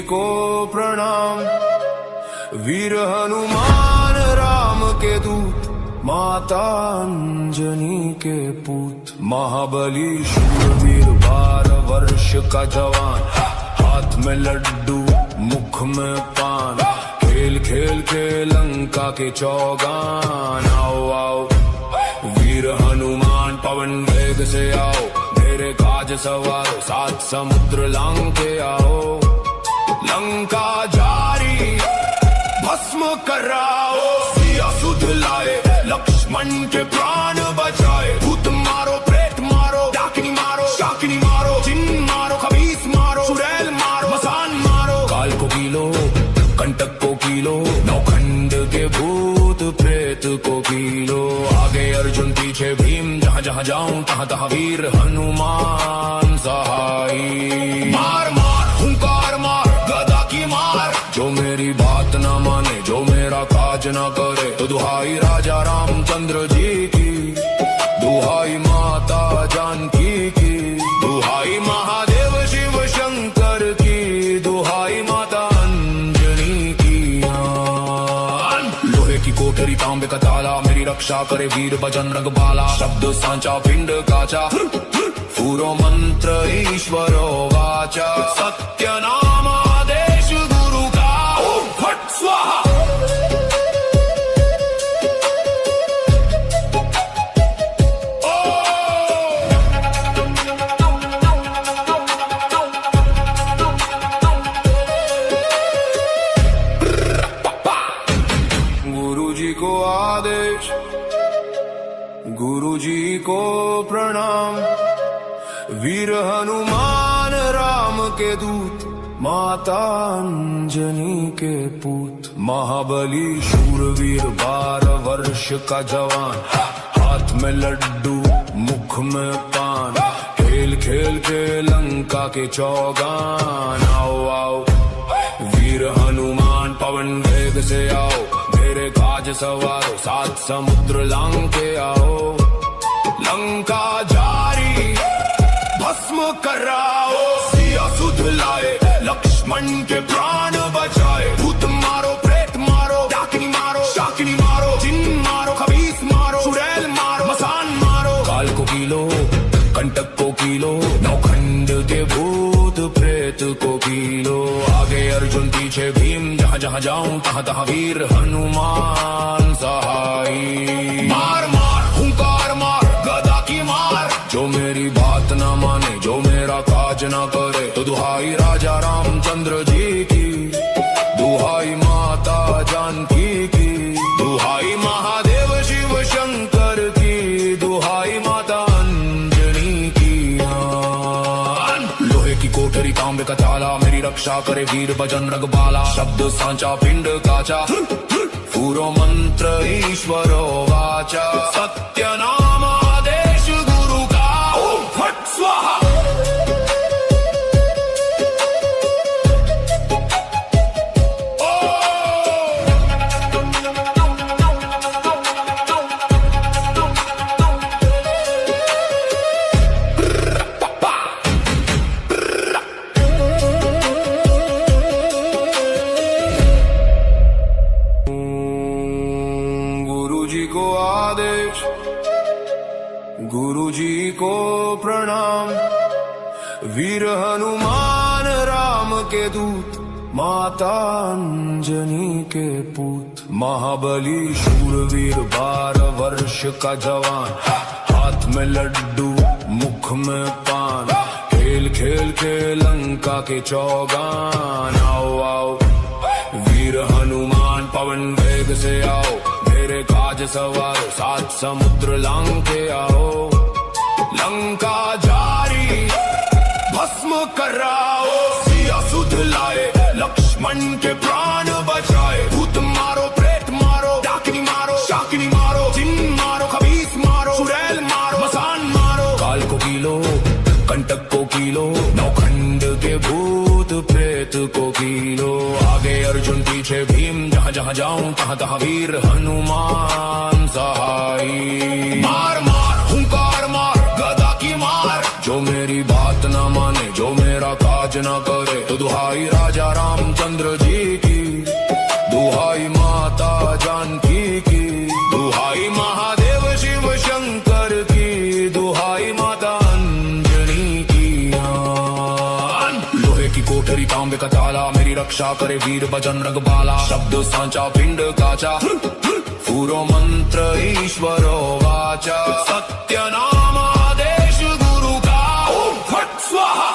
को प्रणाम। वीर हनुमान राम के दूत, माता अंजनी के पूत। महाबली शूरवीर 12 वर्ष का जवान, हाथ में लड्डू मुख में पान। खेल खेल के लंका के चौगान। आओ आओ वीर हनुमान पवन वेग से आओ, मेरे काज सवार 7 समुद्र लांग के आओ। लंका जारी भस्म कराओ, सिया सुध लाए लक्ष्मण के प्राण बचाए। भूत मारो प्रेत मारो, डाकिनी मारो शाकिनी मारो, जिन मारो खबीस मारो, चुड़ैल मारो मसान मारो। काल को कीलो कंटक को कीलो, नौखंड के भूत प्रेत को कीलो। आगे अर्जुन पीछे भीम, जहाँ जहाँ जाऊं तहाँ तहाँ वीर हनुमान सहाई। मार मार हुंकार मार गदा की मार, जो मेरी बात ना माने जो मेरा काज ना करे। तो दुहाई राजा रामचंद्र जी की, दुहाई माता जानकी की, दुहाई महादेव शिव शंकर की, दुहाई माता अंजनी की। लोहे की कोठरी तांबे का ताला, मेरी रक्षा करे वीर बजरंग बाला। शब्द सांचा पिंड काचा, पूरो मंत्र ईश्वरो वाचा। सत्य नाम आदेश गुरु का, ओम फट स्वाहा। गुरुजी को आदेश, गुरुजी को प्रणाम। वीर हनुमान राम के दूत, माता अंजनी के पूत। महाबली शूरवीर 12 वर्ष का जवान, हाथ में लड्डू मुख में पान। खेल खेल के लंका के चौगान। आओ आओ वीर हनुमान पवन वेग से आओ, मेरे काज सवार 7 समुद्र लांग के आओ। लंका जारी भस्म कराओ, सिया सुध लाए लक्ष्मण के प्राण बचाए। भूत मारो प्रेत मारो, डाकिनी मारो शाकिनी मारो, जिन मारो खबीस मारो, चुड़ैल मारो मसान मारो। काल को कीलो कंटक को कीलो, नौखंड के भूत प्रेत को कीलो। आगे अर्जुन पीछे भीम, जहाँ जहाँ जाऊं तहाँ तहाँ वीर हनुमान सहाई। मार मार हुंकार मार गदा की मार, जो मेरी बात ना माने जो मेरा काज ना करे। तो दुहाई राजा रामचंद्र जी की, दुहाई माता जानकी की, दुहाई महादेव शिव शंकर की, दुहाई माता अंजनी की। लोहे की कोठरी तांबे का ताला, मेरी रक्षा करे वीर बजरंग बाला। शब्द सांचा पिंड काचा, पूरो मंत्र ईश्वरो वाचा। सत्य नाम आदेश गुरु का, ओम फट स्वाहा। गुरुजी को आदेश, गुरुजी को प्रणाम। वीर हनुमान राम के दूत, माता अंजनी के पूत। महाबली शूरवीर 12 वर्ष का जवान, हाथ में लड्डू मुख में पान। खेल खेल के लंका के चौगान। आओ आओ वीर हनुमान पवन वेग से आओ, मेरे काज सवार 7 समुद्र लांग के आओ। लंका जारी भस्म कराओ, सिया सुध लाए लक्ष्मण के प्राण बचाए। भूत मारो प्रेत मारो, डाकिनी मारो शाकिनी मारो, जिन मारो खबीस मारो, चुड़ैल मारो मसान मारो। काल को कीलो कंटक को कीलो, नौखंड के भूत प्रेत को कीलो। आगे अर्जुन पीछे भीम, जहाँ जहाँ जाऊं तहाँ तहाँ वीर हनुमान सहाई। मार मार हुंकार मार गदा की मार, जो मेरी बात ना माने जो मेरा काज ना करे। तो दुहाई राजा राम रक्षा करे वीर बजरंग बाला। शब्द सांचा पिंड काचा, पूरो मंत्र ईश्वरो वाचा। सत्य नाम आदेश गुरु का, ओम फट स्वाहा।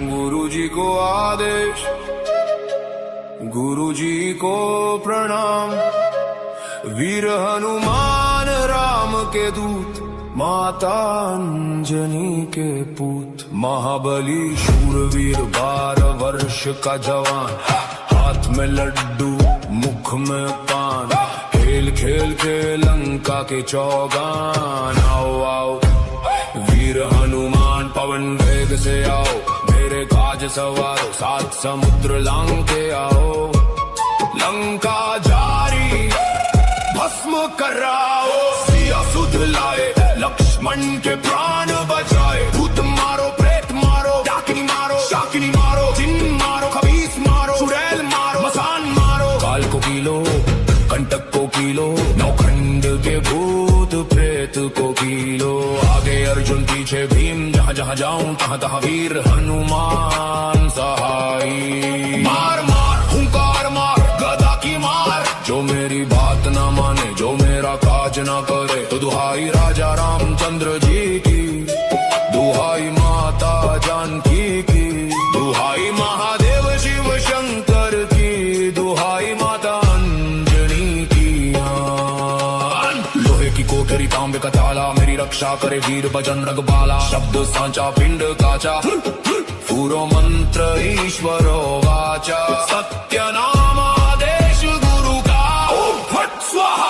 गुरुजी को आदेश, गुरुजी को प्रणाम। वीर हनुमान राम के दूत, माता अंजनी के पूत। महाबली शूरवीर 12 वर्ष का जवान, हाथ में लड्डू मुख में पान। खेल खेल के लंका के चौगान। आओ आओ वीर हनुमान पवन वेग से आओ, मेरे काज सवारो 7 समुद्र लांग के आओ। लंका जारी भस्म कराओ, सिया सुध लाए लक्ष्मण के प्राण बचाए। भूत मारो प्रेत मारो, डाकिनी मारो शाकिनी मारो। जिन मारो खबीस मारो, चुड़ैल मारो मसान मारो। काल को कीलो कंटक को कीलो, नौखंड के भूत प्रेत को कीलो। आगे अर्जुन पीछे भीम, जहाँ जहाँ जाऊं तहाँ तहाँ वीर हनुमान सहाई। मार मार हुंकार मार गदा की मार, जो मेरी बात ना माने जो मेरा काज ना करे। तो दुहाई राजा रामचंद्र जी की, दुहाई माता जानकी की। दुहाई महादेव शिव शंकर की, दुहाई माता अंजनी की। लोहे की कोठरी तांबे का ताला, मेरी रक्षा करे वीर बजरंग बाला। शब्द सांचा पिंड काचा, पूरो मंत्र ईश्वरो वाचा। सत्य नाम आदेश गुरु का, ओम फट स्वाहा।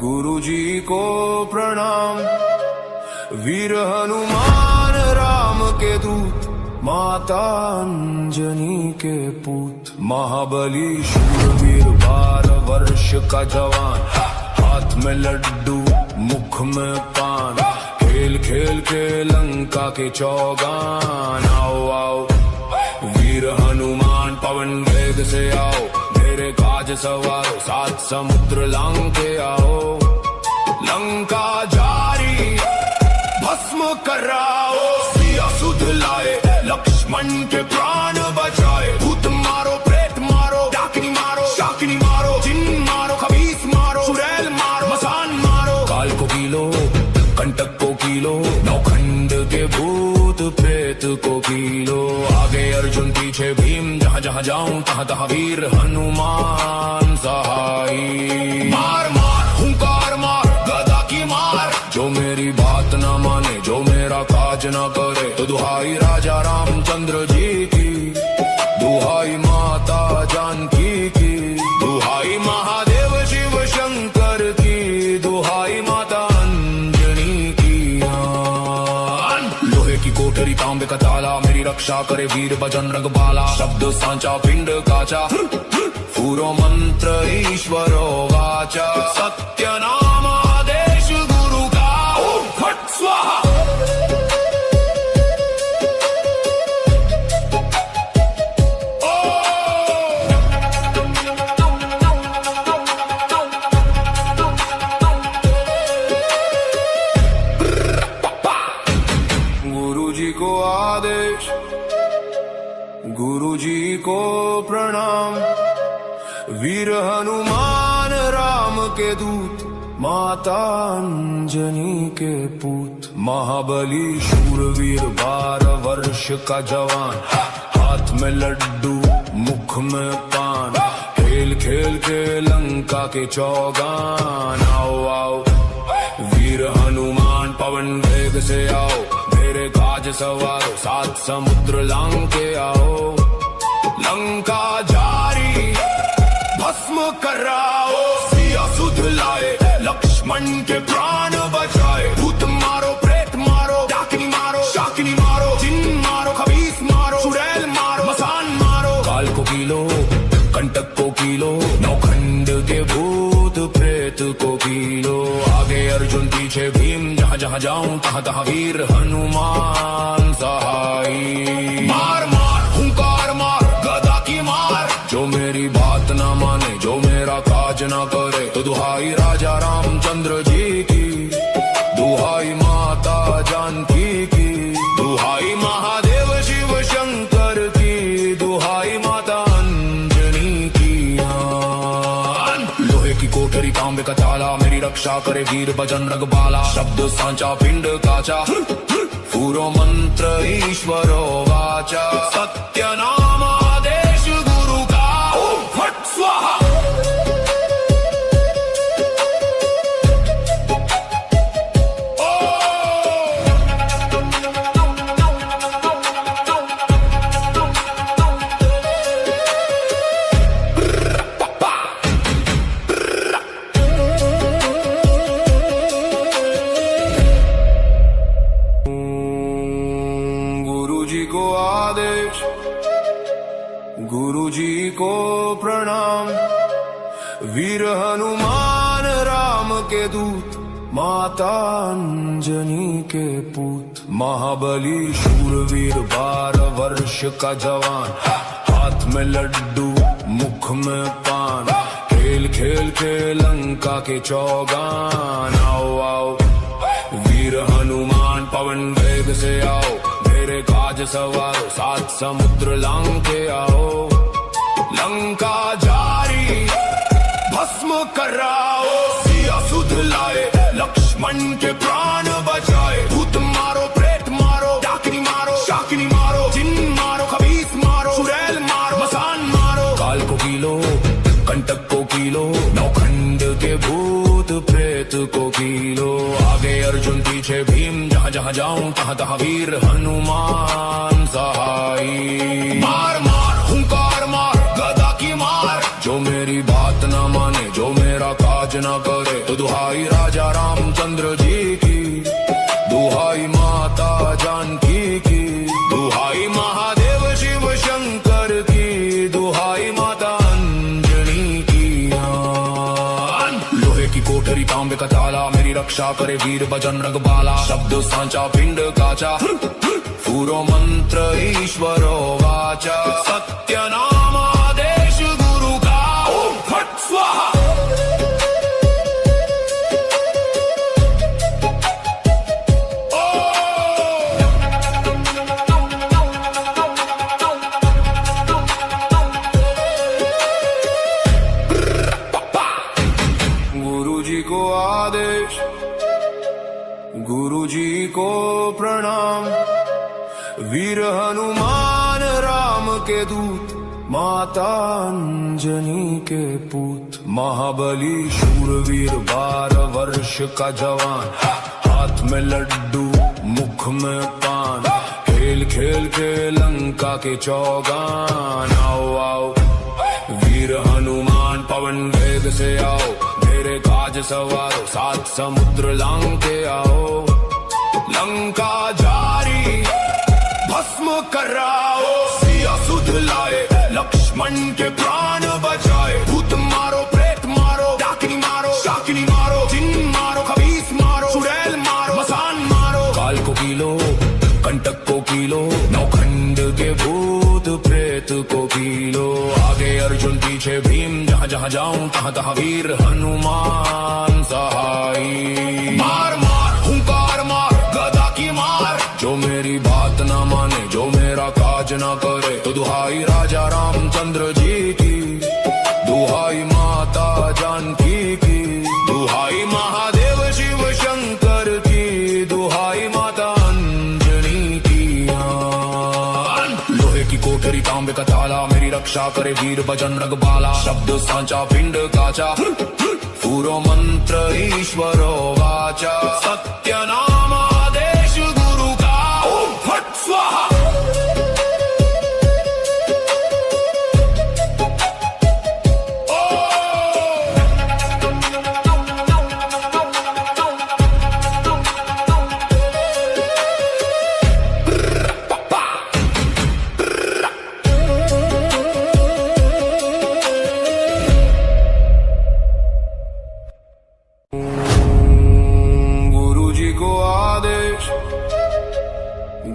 गुरुजी को प्रणाम। वीर हनुमान राम के दूत, माता अंजनी के पूत। महाबली शूरवीर 12 वर्ष का जवान, हाथ में लड्डू मुख में पान। खेल खेल के लंका के चौगान। आओ आओ वीर हनुमान पवन वेग से आओ, मेरे काज सवारो 7 समुद्र लांग के आओ। लंका जारी भस्म कराओ, सिया सुध लाए लक्ष्मण के प्राण बचाए। भूत मारो प्रेत मारो, डाकिनी मारो शाकिनी मारो। जिन मारो खबीस मारो, चुड़ैल मारो मसान मारो। काल को कीलो कंटक को कीलो, नौखंड के भूत प्रेत को कीलो। आगे अर्जुन पीछे भीम, जहाँ जहाँ जाऊं तहाँ तहाँ वीर हनुमान सहाई। मार मार हुंकार मार गदा की मार, जो मेरी बात ना माने जो मेरा काज ना करे। तो दुहाई राजा रामचंद्र जी की, दुहाई माता जानकी की। दुहाई महादेव शिव शंकर की, दुहाई माता अंजनी की। लोहे की कोठरी तांबे का ताला, मेरी रक्षा करे वीर बजरंग बाला। शब्द सांचा पिंड काचा, पूरो मंत्र ईश्वरो वाचा। सत्य नाम आदेश गुरु का, ओम फट स्वाहा। गुरुजी को आदेश, गुरुजी को प्रणाम। वीर हनुमान राम के दूत, माता अंजनी के पूत। महाबली शूरवीर 12 वर्ष का जवान, हाथ में लड्डू मुख में पान। खेल खेल के लंका के चौगान। आओ आओ वीर हनुमान पवन वेग से आओ, मेरे काज सवारो 7 समुद्र लांग के आओ। लंका जारी भस्म कराओ। सिया सुध लाए, लक्ष्मण के प्राण बचाए। भूत मारो, प्रेत मारो, डाकिनी मारो, शाकिनी मारो, जिन मारो, खबीस मारो, चुड़ैल मारो, मसान मारो। काल को कीलो, कंटक को कीलो, नौखंड के भूत प्रेत को कीलो। आगे अर्जुन पीछे भीम, जहाँ जहाँ जाऊं तहाँ तहाँ वीर हनुमान सहाई। मार मार हुंकार मार, गदा की मार। जो मेरी बात ना माने, जो मेरा काज ना करे, तो दुहाई राजा रामचंद्र जी की, दुहाई माता जानकी की, दुहाई महादेव शिव शंकर की, दुहाई माता अंजनी की। लोहे की कोठरी तांबे का ताला, मेरी रक्षा करे वीर बजरंग बाला। शब्द सांचा पिंड काचा, पूरो मंत्र ईश्वरो वाचा। सत्य नाम आदेश गुरु का, ओम फट स्वाहा। गुरु जी को प्रणाम। वीर हनुमान राम के दूत, माता अंजनी के पूत। महाबली शूरवीर 12 वर्ष का जवान, हाथ में लड्डू मुख में पान। खेल खेल के लंका के चौगान। आओ आओ वीर हनुमान, पवन वेग से आओ। मेरे काज सवारो, 7 समुद्र लांग के आओ। लंका जारी भस्म कराओ। सिया सुध लाए, लक्ष्मण के प्राण बचाए। भूत मारो, प्रेत मारो, डाकिनी मारो, शाकिनी मारो, जिन मारो, खबीस मारो, चुड़ैल मारो, मसान मारो। काल को कीलो, कंटक को कीलो, नौखंड के भूत प्रेत को कीलो। आगे अर्जुन पीछे भीम, जहाँ जहाँ जाऊं तहाँ तहाँ वीर हनुमान सहाई। मार मार हुंकार मार, गदा की मार। जो मेरी बात ना माने, जो मेरा काज ना करे, तो दुहाई राजा रामचंद्र जी की, दुहाई माता जानकी की, दुहाई महादेव शिव शंकर की, दुहाई माता अंजनी की। लोहे की कोठरी तांबे का ताला, मेरी रक्षा करे वीर बजरंग बाला। शब्द सांचा पिंड काचा, पूरो मंत्र ईश्वरो वाचा। सत्य नाम आदेश गुरु का, ओम फट स्वाहा। गुरु जी को आदेश, गुरु जी को प्रणाम। वीर हनुमान राम के दूत, माता अंजनी के पूत। महाबली शूरवीर 12 वर्ष का जवान, हाथ में लड्डू मुख में पान। खेल खेल के लंका के चौगान। आओ आओ वीर हनुमान, पवन वेग से आओ। मेरे काज सवारो, 7 समुद्र लांग के आओ। लंका जारी भस्म कराओ। सिया सुध लाए, लक्ष्मण के प्राण बचाए। भूत मारो, प्रेत मारो, डाकिनी मारो, शाकिनी मारो, जिन मारो, खबीस मारो, चुड़ैल मारो, मसान मारो। काल को कीलो, कंटक को कीलो, नौखंड के भूत प्रेत को कीलो। आगे अर्जुन पीछे भीम, जहाँ जहाँ जाऊं तहाँ तहाँ वीर हनुमान सहाई। मार मार हुंकार मार, गदा की मार। जो मेरी बात ना माने, जो मेरा काज ना करे, तो दुहाई राजा रामचंद्र जी की, दुहाई माता जानकी की, दुहाई महादेव शिव शंकर की, दुहाई माता अंजनी की। लोहे की कोठरी तांबे का ताला, मेरी रक्षा करे वीर बजरंग बाला। शब्द सांचा पिंड काचा, पूरो मंत्र ईश्वरो वाचा। सत्य नाम आदेश गुरु का, ओम फट स्वाहा।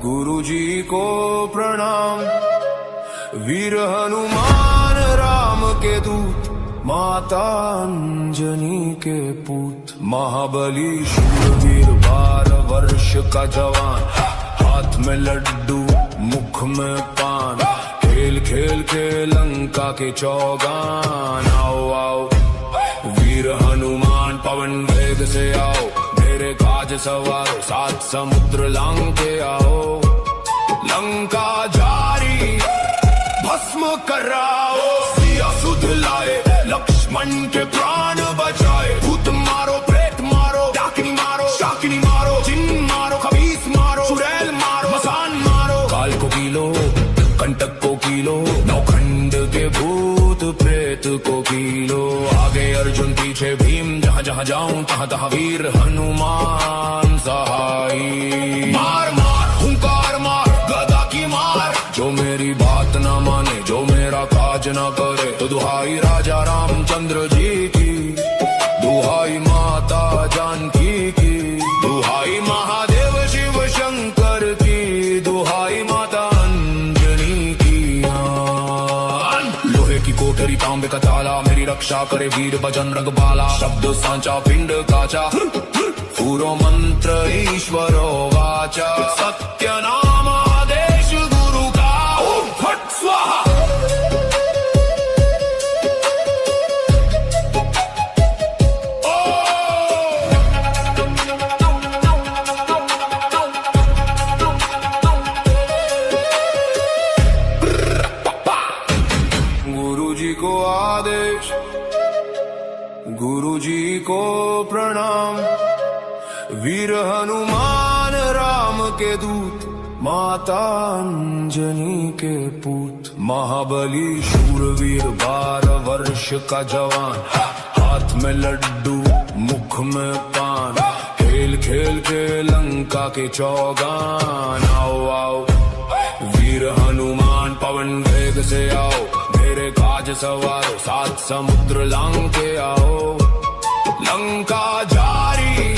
गुरुजी को प्रणाम। वीर हनुमान राम के दूत, माता अंजनी के पूत। महाबली शूरवीर 12 वर्ष का जवान, हाथ में लड्डू मुख में पान। खेल खेल के लंका के चौगान। आओ आओ वीर हनुमान पवन वेग से आओ, मेरे काज सवारो 7 समुद्र लांग के आओ। लंका जारी भस्म कराओ, सिया सुध लाए लक्ष्मण के प्राण बचाए। भूत मारो प्रेत मारो, डाकिनी मारो शाकिनी मारो, जिन मारो खबीस मारो, चुड़ैल मारो मसान मारो। काल को कीलो कंटक को कीलो, नौखंड के भूत प्रेत को कीलो। आगे अर्जुन पीछे भीम, जहाँ जहाँ जाऊं तहाँ तहाँ वीर हनुमान सहाई। मार मार हुंकार मार गदा की मार, जो मेरी बात न माने जो मेरा काज न करे। तो दुहाई राजा रामचंद्र जी की, दुहाई माता जानकी की, दुहाई महादेव शिव शंकर की, दुहाई माता अंजनी की। लोहे की कोठरी तांबे का ताला, मेरी रक्षा करे वीर बजरंग बाला। शब्द सांचा पिंड काचा, पूरो मंत्र ईश्वरो वाचा। सत्य नाम आदेश गुरु का, ओम फट स्वाहा। गुरुजी को आदेश, गुरुजी को प्रणाम। वीर हनुमान राम के दूत, माता अंजनी के पूत। महाबली शूरवीर 12 वर्ष का जवान, हाथ में लड्डू मुख में पान। खेल खेल के लंका के चौगान। आओ आओ वीर हनुमान पवन वेग से आओ, मेरे काज सवारो 7 समुद्र लांग के आओ। लंका जारी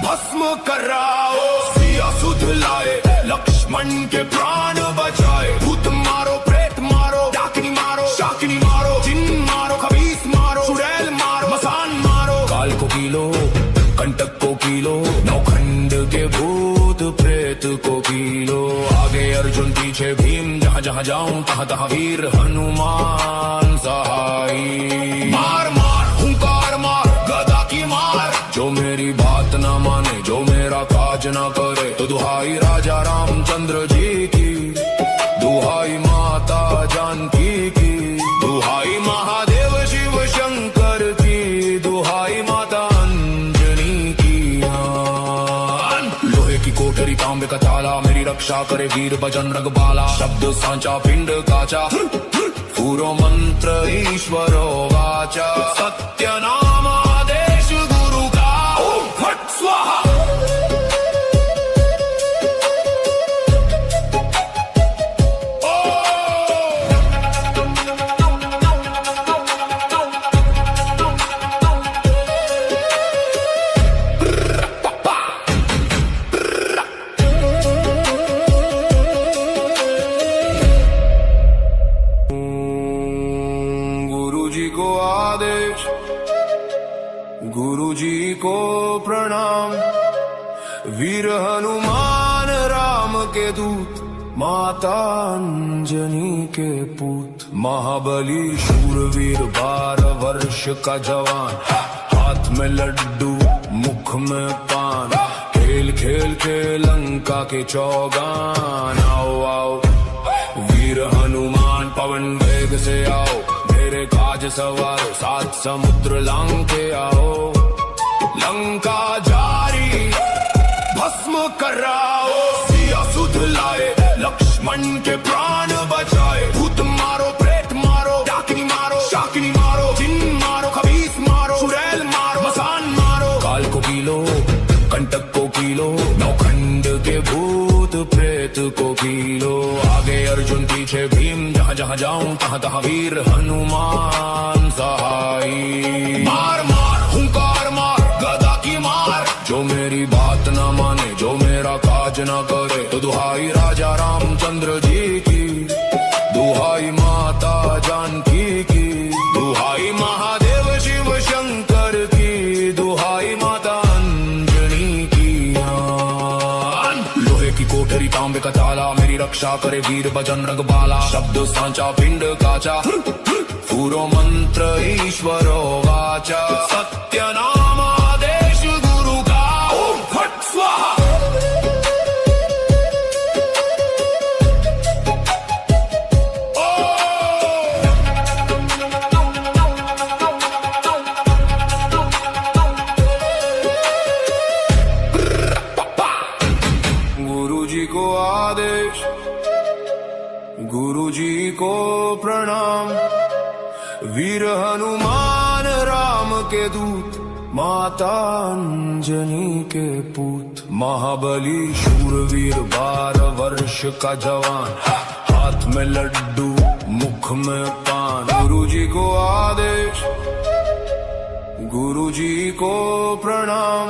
भस्म कराओ, सिया सुध लाए लक्ष्मण के प्राण बचाए। भूत मारो प्रेत मारो, डाकिनी मारो शाकिनी मारो, जिन मारो खबीस मारो, चुड़ैल मारो मसान मारो। काल को कीलो कंटक को कीलो, नौखंड के भूत प्रेत को कीलो। आगे अर्जुन पीछे भीम, जहाँ जहाँ जाऊं तहाँ तहाँ वीर हनुमान सहाई। मार मार हुंकार मार गदा की मार, जो मेरी बात न माने जो मेरा काज न करे। तो दुहाई राजा रामचंद्र जी की, दुहाई माता जानकी की, दुहाई महादेव शिव शंकर की, दुहाई माता अंजनी की। लोहे की कोठरी तांबे का ताला, मेरी रक्षा करे वीर बजरंग बाला। शब्द सांचा पिंड काचा, पूरो मंत्र ईश्वरो वाचा। सत्य नाम आदेश गुरु का, ओम फट स्वाहा। गुरुजी को आदेश, गुरुजी को प्रणाम। वीर हनुमान राम के दूत, माता अंजनी के पूत। महाबली शूरवीर 12 वर्ष का जवान, हाथ में लड्डू मुख में पान। खेल खेल के लंका के चौगान। आओ आओ वीर हनुमान पवन वेग से आओ, मेरे काज सवारो 7 समुद्र लांग के आओ। लंका जारी भस्म कराओ, सिया सुध लाए लक्ष्मण के प्राण बचाए। भूत मारो प्रेत मारो, डाकिनी मारो शाकिनी मारो, जिन मारो खबीस मारो, चुड़ैल मारो मसान मारो। काल को कीलो कंटक को कीलो, नौखंड के भूत प्रेत को कीलो। आगे अर्जुन पीछे भीम, जहाँ जहाँ जाऊं तहाँ तहाँ वीर हनुमान सहाई। मार मार हुंकार मार गदा की मार, जो मेरी बात न माने जो मेरा काज काज न करे तो दुहाई राजा रामचंद्र जी की, दुहाई माता जानकी की, दुहाई महादेव शिव शंकर की, दुहाई माता अंजनी की। लोहे की कोठरी तांबे का ताला, मेरी रक्षा करे वीर बजरंग बाला। शब्द सांचा पिंड काचा, पूरो मंत्र ईश्वरो वाचा। सत्य नाम आदेश गुरु का, ओम फट स्वाहा। गुरुजी को आदेश, गुरुजी को प्रणाम। वीर हनुमान राम के दूत, माता अंजनी के पूत। महाबली शूरवीर 12 वर्ष का जवान, हाथ में लड्डू मुख में पान। गुरुजी को आदेश, गुरुजी को प्रणाम।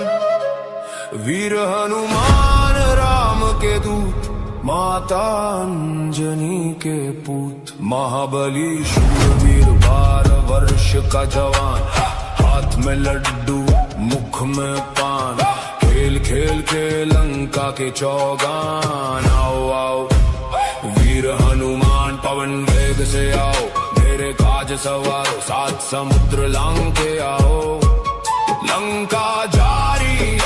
वीर हनुमान राम के दूत, माता अंजनी के पूत। महाबली शूरवीर 12 वर्ष का जवान, हाथ में लड्डू मुख में पान। खेल खेल के लंका के चौगान। आओ आओ वीर हनुमान पवन वेग से आओ, मेरे काज सवारो 7 समुद्र लांग के आओ। लंका जारी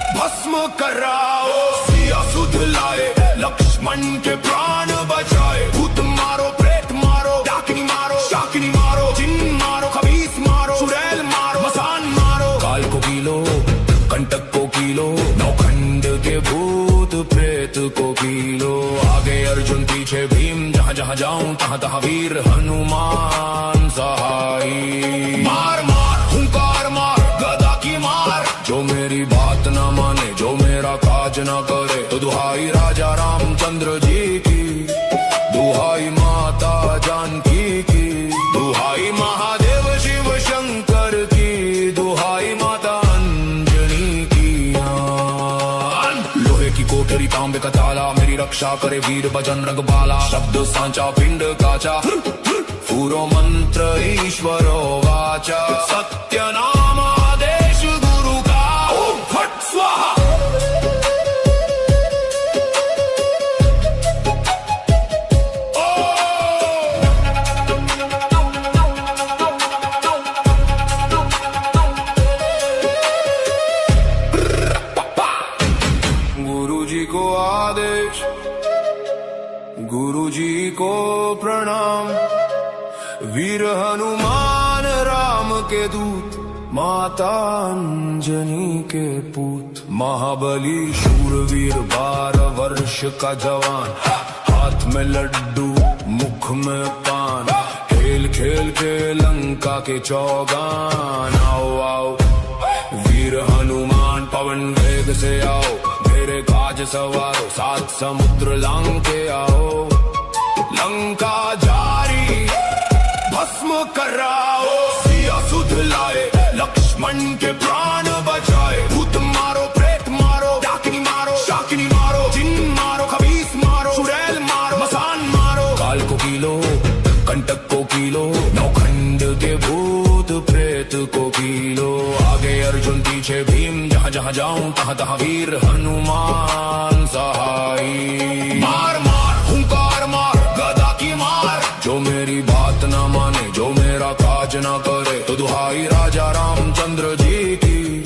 भस्म कराओ, सिया सुध लाए, लक्ष्मण के प्राण बचाए। भूत मारो, प्रेत मारो, डाकिनी मारो, शाकिनी मारो, जिन मारो, खबीस मारो, चुड़ैल मारो, मसान मारो। काल को कीलो, कंटक को कीलो, नौखंड के भूत प्रेत को कीलो। आगे अर्जुन पीछे भीम, जहाँ जहाँ जाऊं तहाँ तहाँ वीर हनुमान सहाई। मार मार हुंकार मार, गदा की मार। जो मेरी बात न माने, जो मेरा काज न करे तो दुहाई राजा रामचंद्र जी की, दुहाई माता जानकी की, दुहाई महादेव शिव शंकर की, दुहाई माता अंजनी की। लोहे की कोठरी तांबे का ताला, मेरी रक्षा करे वीर बजरंग बाला। शब्द सांचा पिंड काचा, पूरो मंत्र ईश्वरो वाचा। सत्य नाम आदेश गुरु का, ओम फट स्वाहा। गुरुजी को आदेश, गुरुजी को प्रणाम। वीर हनुमान राम के दूत, माता अंजनी के पूत। महाबली शूरवीर 12 वर्ष का जवान, हाथ में लड्डू मुख में पान। खेल खेल के लंका के चौगान। आओ आओ वीर हनुमान पवन वेग से आओ, मेरे काज सवारो 7 समुद्र लांग के आओ। लंका जारी भस्म कराओ, सिया सुध लाए, लक्ष्मण के प्राण बचाए। भूत मारो, प्रेत मारो, डाकिनी मारो, शाकिनी मारो, जिन मारो, खबीस मारो, चुड़ैल मारो, मसान मारो। काल को कीलो, कंटक को कीलो, नौखंड के भूत प्रेत को कीलो। आगे अर्जुन पीछे भीम, जहाँ जहाँ जाऊं तहाँ तहाँ वीर हनुमान सहाई। मार मार हुंकार मार, गदा की मार। जो मेरी बात न माने, जो मेरा काज न करे तो दुहाई राजा रामचंद्र जी की,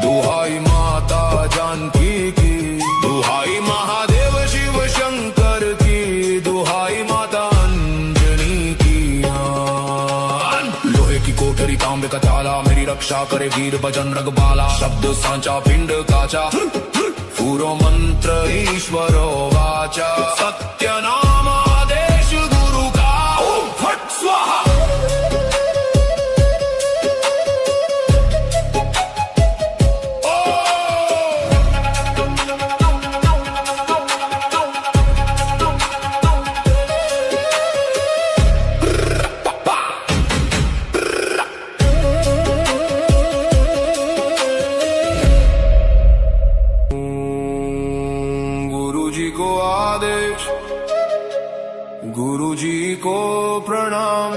दुहाई माता जानकी की, दुहाई महादेव शिव शंकर की, दुहाई माता अंजनी की। लोहे की कोठरी तांबे का ताला, मेरी रक्षा करे वीर बजरंग बाला। शब्द सांचा पिंड काचा, पूरो मंत्र ईश्वरो वाचा। सत्य नाम आदेश गुरु का, ओम फट स्वाहा। आदेश, गुरु जी को प्रणाम।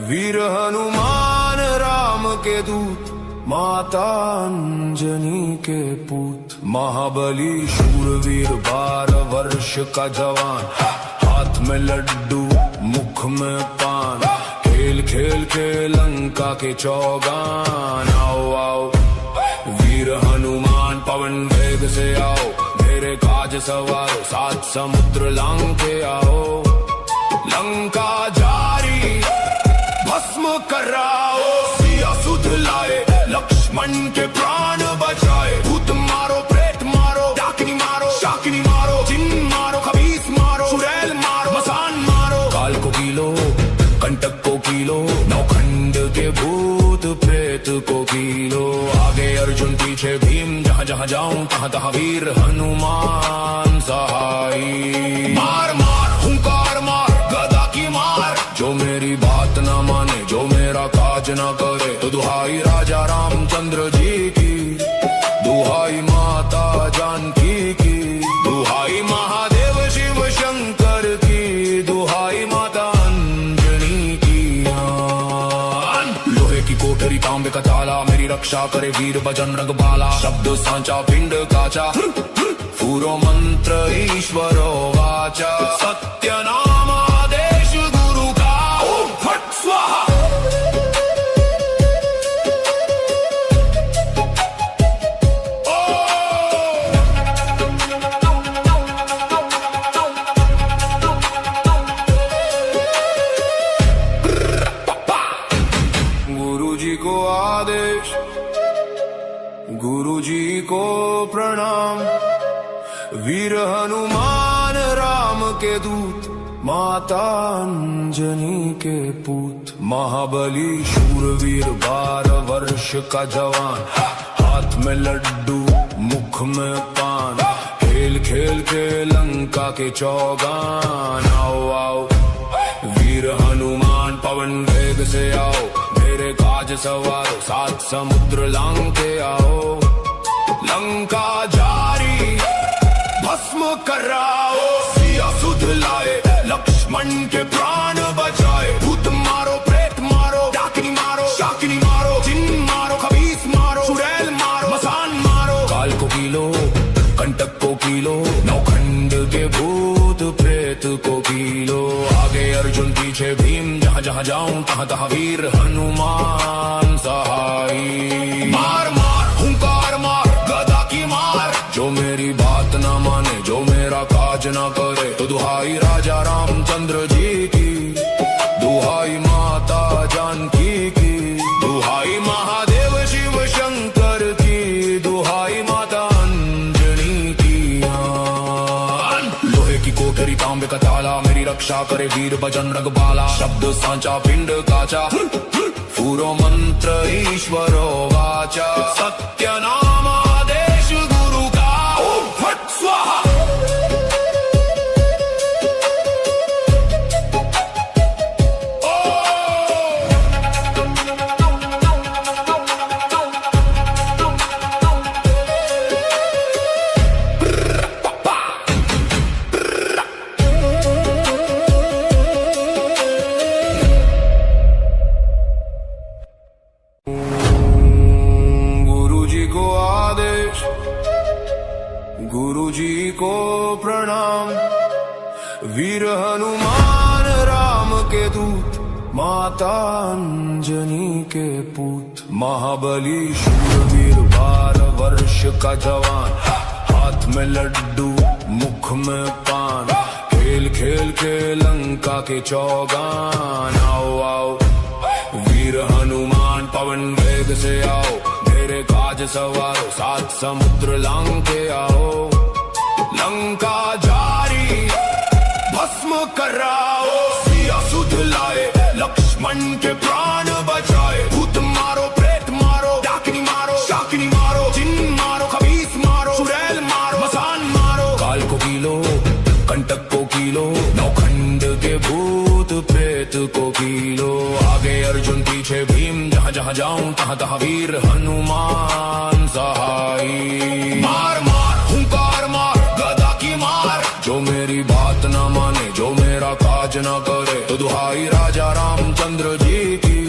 वीर हनुमान राम के दूत, माता अंजनी के पूत। महाबली शूरवीर 12 वर्ष का जवान, हाथ में लड्डू मुख में पान। खेल खेल के लंका के चौगान। आओ आओ वीर हनुमान पवन वेग से आओ, मेरे काज सवारो 7 समुद्र लांग के आओ। लंका जारी भस्म कराओ, सिया सुध लाए लक्ष्मण के प्राण बचाए। भूत मारो प्रेत मारो, डाकिनी मारो शाकिनी मारो, जिन मारो खबीस मारो, चुड़ैल मारो मसान मारो। काल को कीलो कंटक को कीलो, नौखंड के भूत प्रेत को कीलो। आगे अर्जुन पीछे भीम, जहाँ जहाँ जाऊं तहाँ तहाँ वीर हनुमान सहाई। मार मार हुंकार मार गदा की मार, जो मेरी बात न माने जो मेरा काज न करे। तो दुहाई राजा रामचंद्र जी की, दुहाई माता जानकी की, दुहाई महादेव शिव शंकर की, दुहाई माता अंजनी की। लोहे की कोठरी तांबे का ताला, मेरी रक्षा करे वीर बजरंग बाला। शब्द सांचा पिंड काचा, पूरो मंत्र ईश्वरो वाचा। सत्य नाम आदेश गुरु का, ओम फट स्वाहा। गुरु जी को आदेश, गुरु जी को प्रणाम। वीर हनुमान राम के दूत, माता अंजनी के पूत। महाबली शूरवीर 12 वर्ष का जवान, हाथ में लड्डू मुख में पान। खेल खेल के लंका के चौगान। आओ आओ वीर हनुमान पवन वेग से आओ, मेरे काज सवारो 7 समुद्र लांग के आओ। लंका जारी भस्म कराओ, सिया सुध लाए लक्ष्मण के प्राण बचाए। भूत मारो प्रेत मारो, डाकिनी मारो शाकिनी मारो, जिन मारो खबीस मारो, चुड़ैल मारो मसान मारो। काल को कीलो कंटक को कीलो, नौखंड के भूत प्रेत को कीलो। आगे अर्जुन पीछे भीम, जहाँ जहाँ जाऊं तहाँ तहाँ वीर हनुमान सहाई। मार मार हुंकार मार गदा की मार, जो मेरी बात न माने जो मेरा काज न करे। तो दुहाई राजा रामचंद्र जी की, दुहाई माता जानकी की, दुहाई महादेव शिव शंकर की, दुहाई माता अंजनी की। लोहे की कोठरी तांबे का ताला, मेरी रक्षा करे वीर बजरंग बाला। शब्द सांचा पिंड काचा, पूरो मंत्र ईश्वरो वाचा। सत्य नाम आदेश गुरु का, ओम फट स्वाहा। गुरु जी को प्रणाम। वीर हनुमान राम के दूत, माता अंजनी के पूत। महाबली शूरवीर 12 वर्ष का जवान, हाथ में लड्डू मुख में पान। खेल खेल के लंका के चौगान। आओ आओ वीर हनुमान पवन वेग से आओ, मेरे काज सवारो 7 समुद्र लांग के आओ। लंका जारी भस्म कराओ, सिया सुध लाए लक्ष्मण के प्राण बचाए। भूत मारो प्रेत मारो, डाकिनी मारो शाकिनी मारो, जिन मारो खबीस मारो, चुड़ैल मारो मसान मारो। काल को कीलो कंटक को कीलो, नौखंड के भूत प्रेत को कीलो। आगे अर्जुन पीछे भीम, जहाँ जहाँ जाऊं तहाँ तहाँ वीर हनुमान सहाई। मार मार हुंकार मार गदा की मार, जो मेरी बात न माने, जो मेरा काज न करे, तो दुहाई राजा रामचंद्र जी की,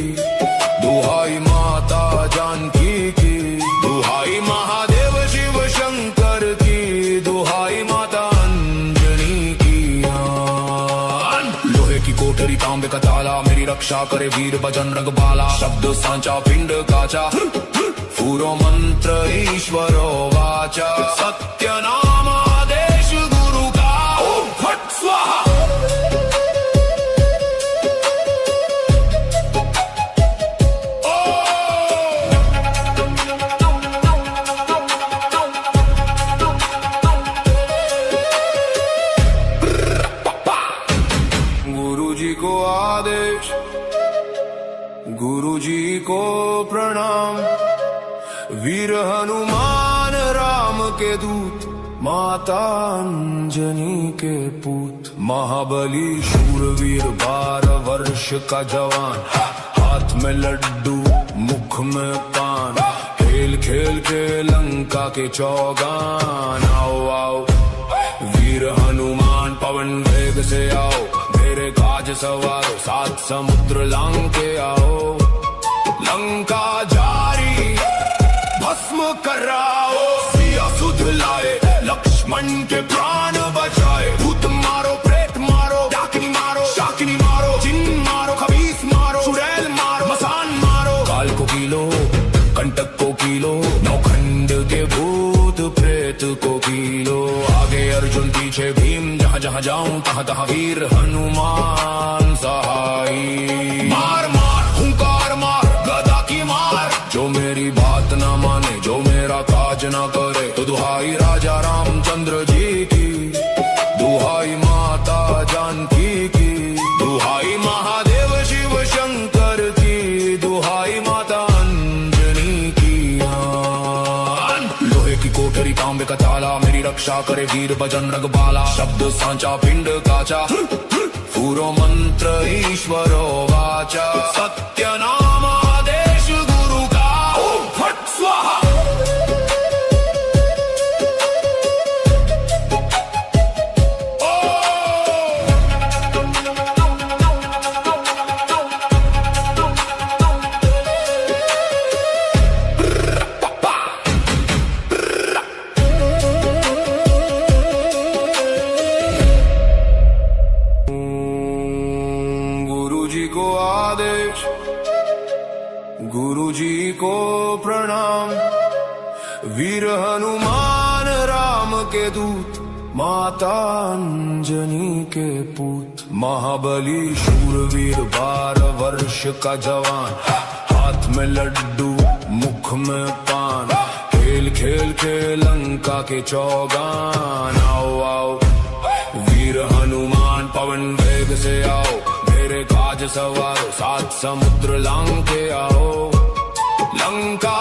दुहाई माता जानकी की, दुहाई महादेव शिव शंकर की, दुहाई माता अंजनी की। लोहे की कोठरी तांबे का ताला, मेरी रक्षा करे वीर बजरंग बाला। शब्द सांचा पिंड काचा, पूरो मंत्र ईश्वरो वाचा। सत्य नाम आदेश गुरु का, ओम फट स्वाहा। गुरु जी को आदेश, गुरु जी को प्रणाम। वीर हनुमान राम के दूत, माता अंजनी के पूत। महाबली शूरवीर 12 वर्ष का जवान, हाथ में लड्डू मुख में पान। खेल खेल के लंका के चौगान। आओ आओ वीर हनुमान पवन वेग से आओ, मेरे काज सवारो 7 समुद्र लांग के आओ। लंका जारी भस्म कराओ, सिया सुध लाए, लक्ष्मण के प्राण बचाए। भूत मारो, प्रेत मारो, डाकिनी मारो, शाकिनी मारो, जिन मारो, खबीस मारो, चुड़ैल मारो, मसान मारो। काल को कीलो, कंटक को कीलो, नौखंड के भूत प्रेत को कीलो। आगे अर्जुन पीछे भीम, जहाँ जहाँ जाऊं तहाँ तहाँ वीर हनुमान सहाई। मार मार हुंकार मार, गदा की मार। जो मेरी बात न माने, जो मेरा काज न करे, तो दुहाई राजा रामचंद्र जी की, दुहाई माता जानकी की, दुहाई महादेव शिव शंकर की, दुहाई माता अंजनी की। लोहे की कोठरी तांबे का ताला, मेरी रक्षा करे वीर बजरंग बाला। शब्द सांचा पिंड काचा, पूरो मंत्र ईश्वरो वाचा। सत्य नाम आदेश गुरु का, ओम फट स्वाहा। को आदेश, गुरु जी को प्रणाम। वीर हनुमान राम के दूत, माता अंजनी के पूत। महाबली शूरवीर 12 वर्ष का जवान, हाथ में लड्डू मुख में पान। खेल खेल के लंका के चौगान। आओ आओ वीर हनुमान पवन वेग से आओ, मेरे काज सवारो 7 समुद्र लांग के आओ। लंका